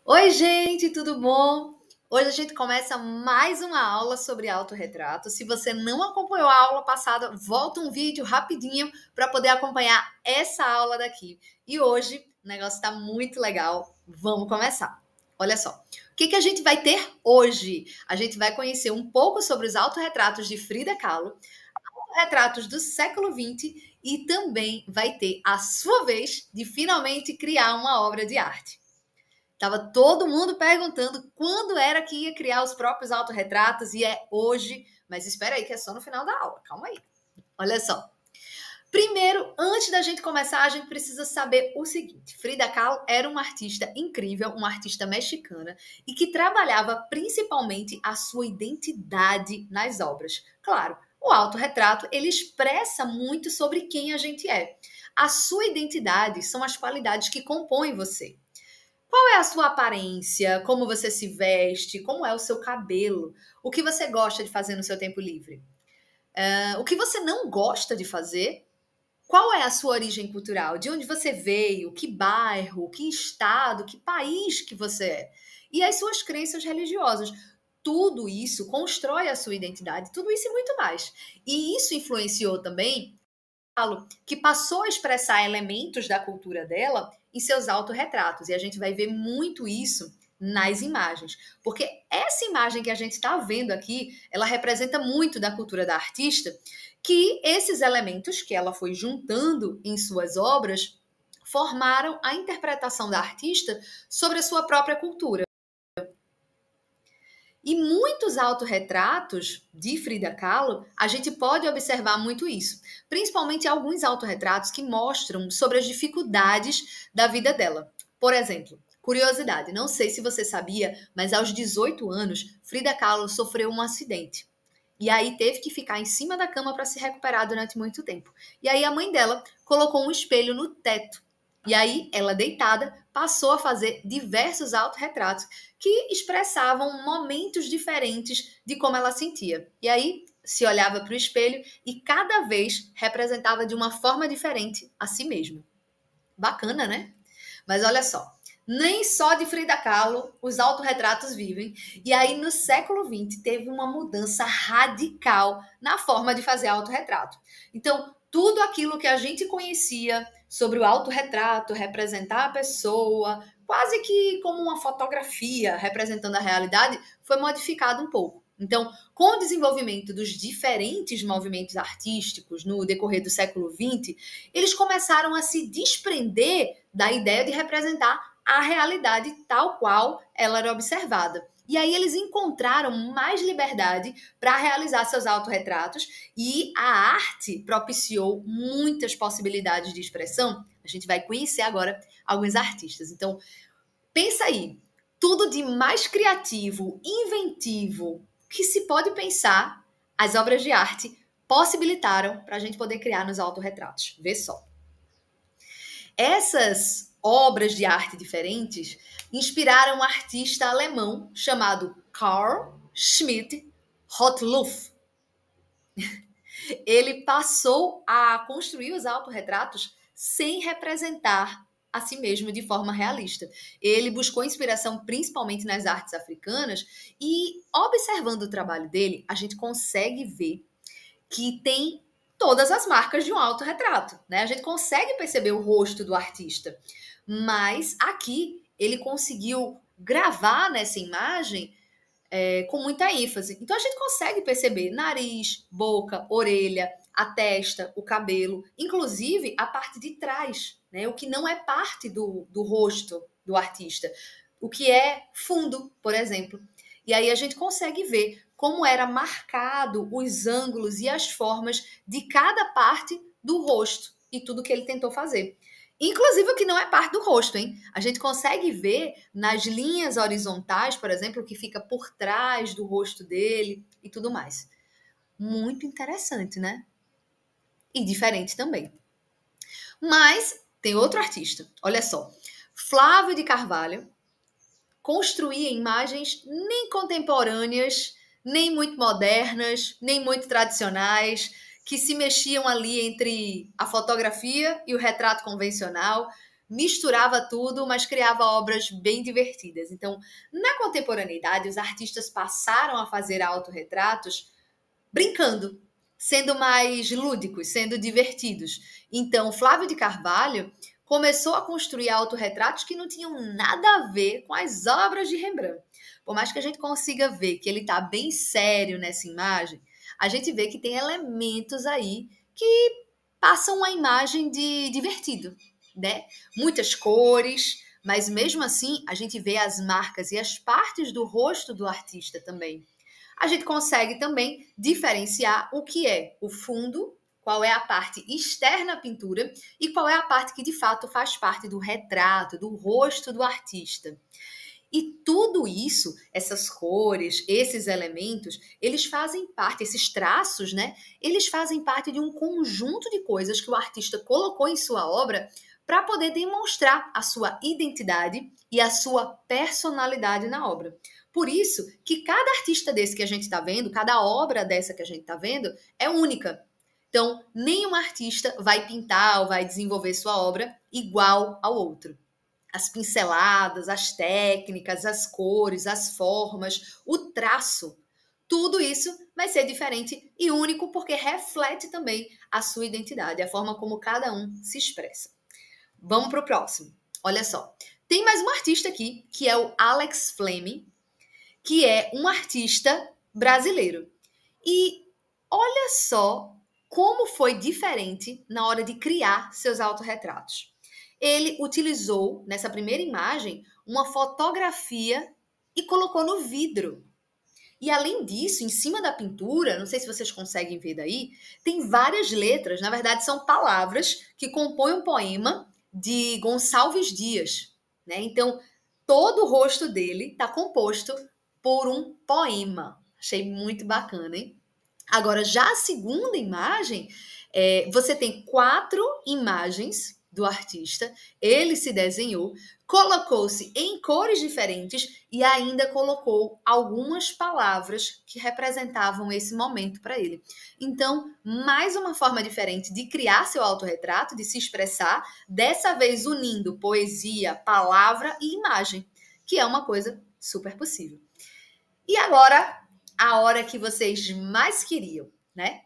Oi, gente, tudo bom? Hoje a gente começa mais uma aula sobre autorretrato. Se você não acompanhou a aula passada, volta um vídeo rapidinho para poder acompanhar essa aula daqui. E hoje o negócio está muito legal. Vamos começar. Olha só, o que a gente vai ter hoje? A gente vai conhecer um pouco sobre os autorretratos de Frida Kahlo, autorretratos do século XX e também vai ter a sua vez de finalmente criar uma obra de arte. Tava todo mundo perguntando quando era que ia criar os próprios autorretratos e é hoje, mas espera aí que é só no final da aula, calma aí. Olha só. Primeiro, antes da gente começar, a gente precisa saber o seguinte: Frida Kahlo era uma artista incrível, uma artista mexicana e que trabalhava principalmente a sua identidade nas obras. Claro, o autorretrato, ele expressa muito sobre quem a gente é. A sua identidade são as qualidades que compõem você. Qual é a sua aparência? Como você se veste? Como é o seu cabelo? O que você gosta de fazer no seu tempo livre? O que você não gosta de fazer? Qual é a sua origem cultural? De onde você veio? Que bairro? Que estado? Que país que você é? E as suas crenças religiosas. Tudo isso constrói a sua identidade, tudo isso e muito mais. E isso influenciou também que passou a expressar elementos da cultura dela em seus autorretratos. E a gente vai ver muito isso nas imagens. Porque essa imagem que a gente está vendo aqui, ela representa muito da cultura da artista, que esses elementos que ela foi juntando em suas obras formaram a interpretação da artista sobre a sua própria cultura. E muitos autorretratos de Frida Kahlo, a gente pode observar muito isso. Principalmente alguns autorretratos que mostram sobre as dificuldades da vida dela. Por exemplo, curiosidade, não sei se você sabia, mas aos 18 anos, Frida Kahlo sofreu um acidente. E aí teve que ficar em cima da cama para se recuperar durante muito tempo. E aí a mãe dela colocou um espelho no teto. E aí ela, deitada, passou a fazer diversos autorretratos que expressavam momentos diferentes de como ela sentia. E aí se olhava para o espelho e cada vez representava de uma forma diferente a si mesma. Bacana, né? Mas olha só, nem só de Frida Kahlo os autorretratos vivem. E aí, no século XX, teve uma mudança radical na forma de fazer autorretrato. Então, tudo aquilo que a gente conhecia sobre o autorretrato, representar a pessoa, quase que como uma fotografia representando a realidade, foi modificado um pouco. Então, com o desenvolvimento dos diferentes movimentos artísticos no decorrer do século XX, eles começaram a se desprender da ideia de representar a realidade tal qual ela era observada. E aí eles encontraram mais liberdade para realizar seus autorretratos e a arte propiciou muitas possibilidades de expressão. A gente vai conhecer agora alguns artistas. Então, pensa aí, tudo de mais criativo, inventivo que se pode pensar, as obras de arte possibilitaram para a gente poder criar nos autorretratos. Vê só. Essas obras de arte diferentes inspiraram um artista alemão chamado Carl Schmidt Rottluff. Ele passou a construir os autorretratos sem representar a si mesmo de forma realista. Ele buscou inspiração principalmente nas artes africanas e, observando o trabalho dele, a gente consegue ver que tem todas as marcas de um autorretrato, né? A gente consegue perceber o rosto do artista, mas aqui ele conseguiu gravar nessa imagem com muita ênfase. Então a gente consegue perceber nariz, boca, orelha, a testa, o cabelo, inclusive a parte de trás, né? O que não é parte do rosto do artista, o que é fundo, por exemplo. E aí a gente consegue ver como era marcado os ângulos e as formas de cada parte do rosto e tudo que ele tentou fazer. Inclusive o que não é parte do rosto, hein? A gente consegue ver nas linhas horizontais, por exemplo, o que fica por trás do rosto dele e tudo mais. Muito interessante, né? E diferente também. Mas tem outro artista, olha só. Flávio de Carvalho construía imagens nem contemporâneas, nem muito modernas, nem muito tradicionais, que se mexiam ali entre a fotografia e o retrato convencional, misturava tudo, mas criava obras bem divertidas. Então, na contemporaneidade, os artistas passaram a fazer autorretratos brincando, sendo mais lúdicos, sendo divertidos. Então, Flávio de Carvalho começou a construir autorretratos que não tinham nada a ver com as obras de Rembrandt. Por mais que a gente consiga ver que ele está bem sério nessa imagem, a gente vê que tem elementos aí que passam uma imagem de divertido, né? Muitas cores, mas mesmo assim a gente vê as marcas e as partes do rosto do artista também. A gente consegue também diferenciar o que é o fundo, qual é a parte externa à pintura e qual é a parte que de fato faz parte do retrato, do rosto do artista. E tudo isso, essas cores, esses elementos, eles fazem parte, esses traços, né? Eles fazem parte de um conjunto de coisas que o artista colocou em sua obra para poder demonstrar a sua identidade e a sua personalidade na obra. Por isso que cada artista desse que a gente está vendo, cada obra dessa que a gente está vendo, é única. Então, nenhum artista vai pintar ou vai desenvolver sua obra igual ao outro. As pinceladas, as técnicas, as cores, as formas, o traço, tudo isso vai ser diferente e único porque reflete também a sua identidade, a forma como cada um se expressa. Vamos para o próximo. Olha só, tem mais um artista aqui, que é o Alex Fleming, que é um artista brasileiro. E olha só como foi diferente na hora de criar seus autorretratos. Ele utilizou, nessa primeira imagem, uma fotografia e colocou no vidro. E além disso, em cima da pintura, não sei se vocês conseguem ver daí, tem várias letras, na verdade são palavras que compõem um poema de Gonçalves Dias, né? Então, todo o rosto dele está composto por um poema. Achei muito bacana, hein? Agora, já a segunda imagem, você tem 4 imagens do artista, ele se desenhou, colocou-se em cores diferentes e ainda colocou algumas palavras que representavam esse momento para ele. Então, mais uma forma diferente de criar seu autorretrato, de se expressar, dessa vez unindo poesia, palavra e imagem, que é uma coisa super possível. E agora, a hora que vocês mais queriam, né?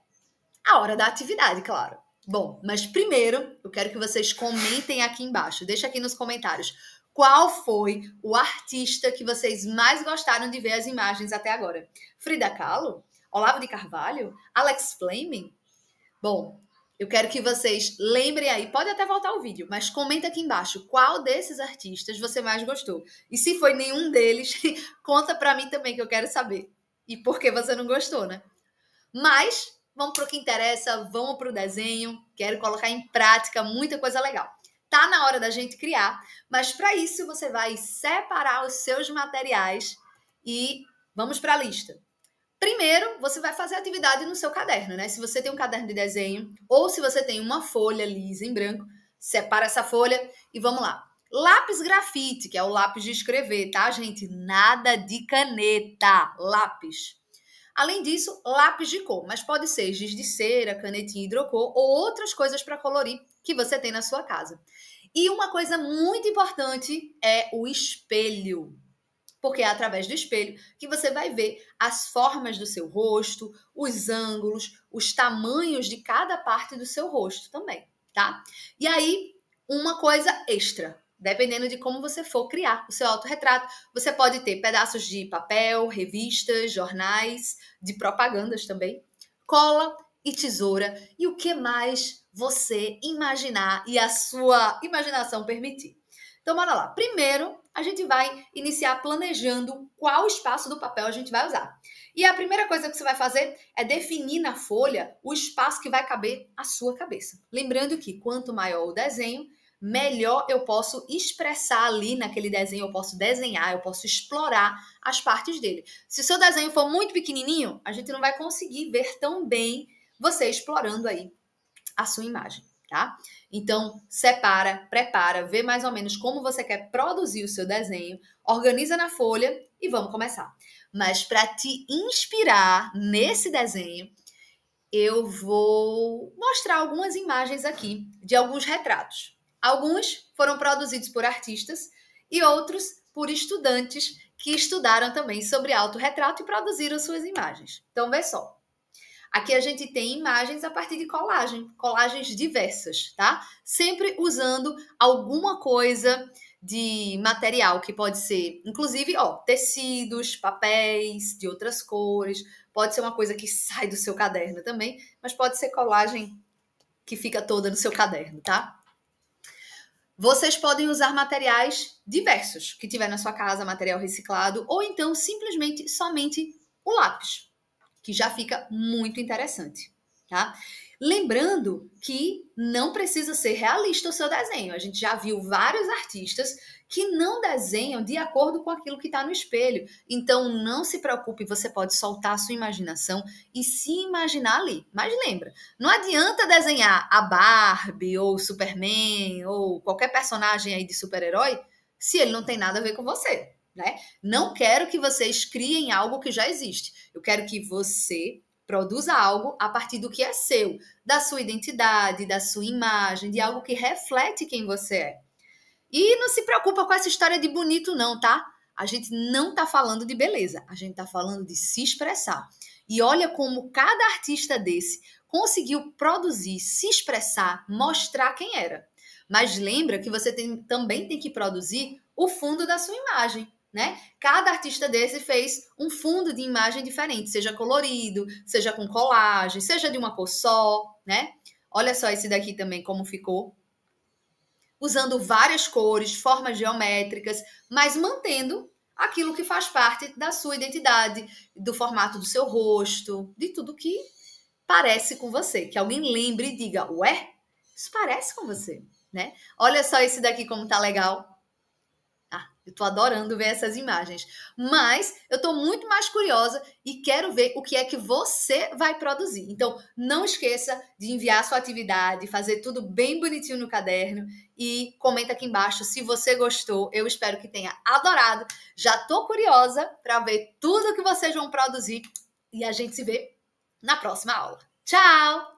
A hora da atividade, claro. Bom, mas primeiro eu quero que vocês comentem aqui embaixo. Deixa aqui nos comentários qual foi o artista que vocês mais gostaram de ver as imagens até agora. Frida Kahlo? Olavo de Carvalho? Alex Fleming? Bom, eu quero que vocês lembrem aí, pode até voltar o vídeo, mas comenta aqui embaixo qual desses artistas você mais gostou. E se foi nenhum deles, conta pra mim também que eu quero saber. E por que você não gostou, né? Mas vamos para o que interessa, vamos para o desenho. Quero colocar em prática muita coisa legal. Tá na hora da gente criar, mas para isso você vai separar os seus materiais e vamos para a lista. Primeiro, você vai fazer a atividade no seu caderno, né? Se você tem um caderno de desenho ou se você tem uma folha lisa em branco, separa essa folha e vamos lá. Lápis grafite, que é o lápis de escrever, tá, gente? Nada de caneta, lápis. Além disso, lápis de cor, mas pode ser giz de cera, canetinha hidrocor ou outras coisas para colorir que você tem na sua casa. E uma coisa muito importante é o espelho, porque é através do espelho que você vai ver as formas do seu rosto, os ângulos, os tamanhos de cada parte do seu rosto também, tá? E aí, uma coisa extra. Dependendo de como você for criar o seu autorretrato, você pode ter pedaços de papel, revistas, jornais, de propagandas também, cola e tesoura e o que mais você imaginar e a sua imaginação permitir. Então, bora lá. Primeiro, a gente vai iniciar planejando qual espaço do papel a gente vai usar. E a primeira coisa que você vai fazer é definir na folha o espaço que vai caber a sua cabeça. Lembrando que quanto maior o desenho, melhor eu posso expressar ali naquele desenho, eu posso desenhar, eu posso explorar as partes dele. Se o seu desenho for muito pequenininho, a gente não vai conseguir ver tão bem você explorando aí a sua imagem, tá? Então, separa, prepara, vê mais ou menos como você quer produzir o seu desenho, organiza na folha e vamos começar. Mas para te inspirar nesse desenho, eu vou mostrar algumas imagens aqui de alguns retratos. Alguns foram produzidos por artistas e outros por estudantes que estudaram também sobre autorretrato e produziram suas imagens. Então, vê só. Aqui a gente tem imagens a partir de colagem, colagens diversas, tá? Sempre usando alguma coisa de material que pode ser, inclusive, ó, tecidos, papéis de outras cores, pode ser uma coisa que sai do seu caderno também, mas pode ser colagem que fica toda no seu caderno, tá? Vocês podem usar materiais diversos que tiver na sua casa, material reciclado, ou então simplesmente somente o lápis, que já fica muito interessante, tá? Lembrando que não precisa ser realista o seu desenho. A gente já viu vários artistas que não desenham de acordo com aquilo que está no espelho. Então, não se preocupe, você pode soltar a sua imaginação e se imaginar ali. Mas lembra, não adianta desenhar a Barbie ou o Superman ou qualquer personagem aí de super-herói se ele não tem nada a ver com você, né? Não quero que vocês criem algo que já existe. Eu quero que você produza algo a partir do que é seu, da sua identidade, da sua imagem, de algo que reflete quem você é. E não se preocupa com essa história de bonito não, tá? A gente não tá falando de beleza, a gente tá falando de se expressar. E olha como cada artista desse conseguiu produzir, se expressar, mostrar quem era. Mas lembra que você também tem que produzir o fundo da sua imagem, né? Cada artista desse fez um fundo de imagem diferente, seja colorido, seja com colagem, seja de uma cor só, né? Olha só esse daqui também como ficou. Usando várias cores, formas geométricas, mas mantendo aquilo que faz parte da sua identidade, do formato do seu rosto, de tudo que parece com você, que alguém lembre e diga, ué, isso parece com você, né? Olha só esse daqui como tá legal. Eu tô adorando ver essas imagens, mas eu tô muito mais curiosa e quero ver o que é que você vai produzir. Então, não esqueça de enviar sua atividade, fazer tudo bem bonitinho no caderno e comenta aqui embaixo se você gostou. Eu espero que tenha adorado. Já tô curiosa para ver tudo que vocês vão produzir e a gente se vê na próxima aula. Tchau!